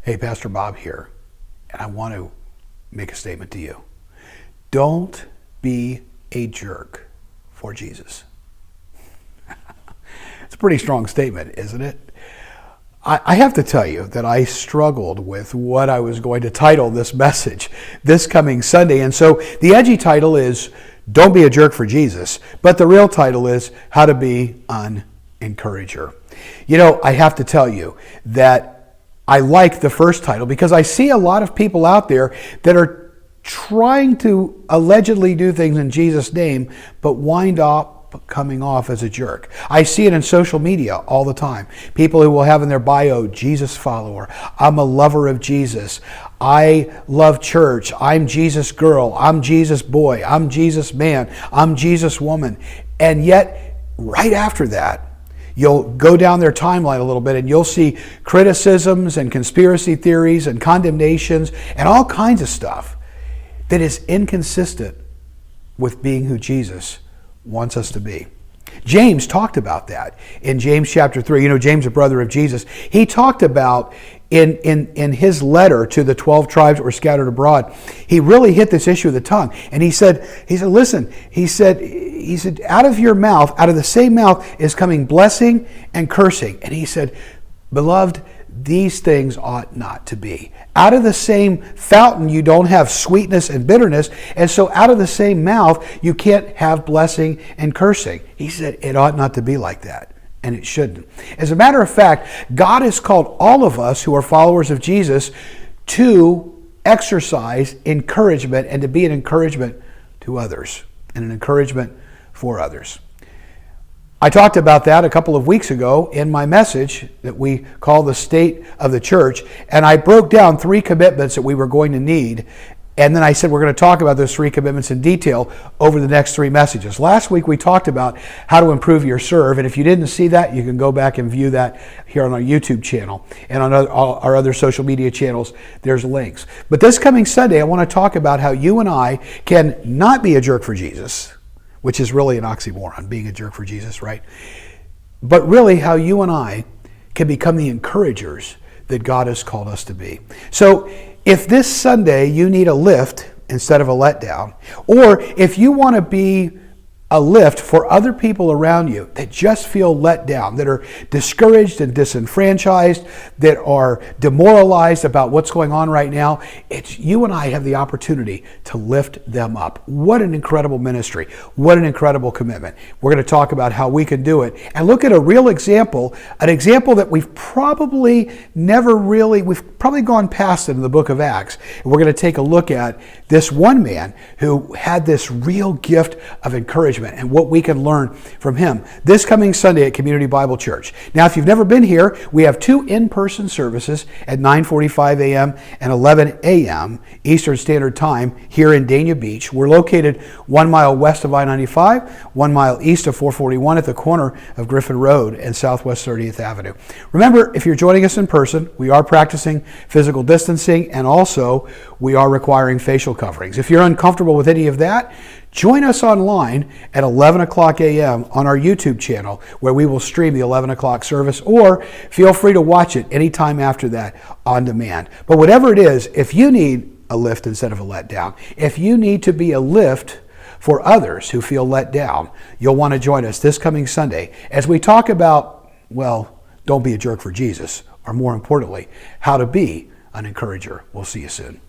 Hey, Pastor Bob here, and I want to make a statement to you. Don't be a jerk for Jesus. It's a pretty strong statement, isn't it? I have to tell you that I struggled with what I was going to title this message this coming Sunday. And so the edgy title is, Don't Be a Jerk for Jesus. But the real title is, How to Be an Encourager. You know, I have to tell you that I like the first title because I see a lot of people out there that are trying to allegedly do things in Jesus' name, but wind up coming off as a jerk. I see it in social media all the time. People who will have in their bio, Jesus follower, I'm a lover of Jesus, I love church, I'm Jesus girl, I'm Jesus boy, I'm Jesus man, I'm Jesus woman. And yet, right after that, you'll go down their timeline a little bit and you'll see criticisms and conspiracy theories and condemnations and all kinds of stuff that is inconsistent with being who Jesus wants us to be. James talked about that in James chapter 3. You know, James, a brother of Jesus, he talked about in his letter to the 12 tribes that were scattered abroad, he really hit this issue of the tongue. And he said, listen, he said, out of your mouth, out of the same mouth is coming blessing and cursing. And he said, beloved, these things ought not to be. Out of the same fountain, you don't have sweetness and bitterness. And so out of the same mouth, you can't have blessing and cursing. He said it ought not to be like that. And it shouldn't. As a matter of fact, God has called all of us who are followers of Jesus to exercise encouragement and to be an encouragement to others and an encouragement for others. I talked about that a couple of weeks ago in my message that we call The State of the Church, and I broke down 3 commitments that we were going to need, and then I said we're going to talk about those 3 commitments in detail over the next 3 messages. Last week we talked about how to improve your serve, and if you didn't see that, you can go back and view that here on our YouTube channel and on our other social media channels. There's links. But this coming Sunday, I want to talk about how you and I can not be a jerk for Jesus, which is really an oxymoron, being a jerk for Jesus, right? But really how you and I can become the encouragers that God has called us to be. So if this Sunday you need a lift instead of a letdown, or if you want to be a lift for other people around you that just feel let down, that are discouraged and disenfranchised, that are demoralized about what's going on right now, it's you and I have the opportunity to lift them up. What an incredible ministry. What an incredible commitment. We're going to talk about how we can do it and look at a real example, an example that we've probably gone past it in the book of Acts. And we're going to take a look at this one man who had this real gift of encouragement and what we can learn from him this coming Sunday at Community Bible Church. Now, if you've never been here, we have 2 in-person services at 9:45 a.m. and 11 a.m. Eastern Standard Time here in Dania Beach. We're located 1 mile west of I-95, 1 mile east of 441 at the corner of Griffin Road and Southwest 30th Avenue. Remember, if you're joining us in person, we are practicing physical distancing and also we are requiring facial coverings. If you're uncomfortable with any of that, join us online at 11 o'clock a.m. on our YouTube channel where we will stream the 11 o'clock service, or feel free to watch it anytime after that on demand. But whatever it is, if you need a lift instead of a letdown, if you need to be a lift for others who feel let down, you'll want to join us this coming Sunday as we talk about, well, don't be a jerk for Jesus, or more importantly, how to be an encourager. We'll see you soon.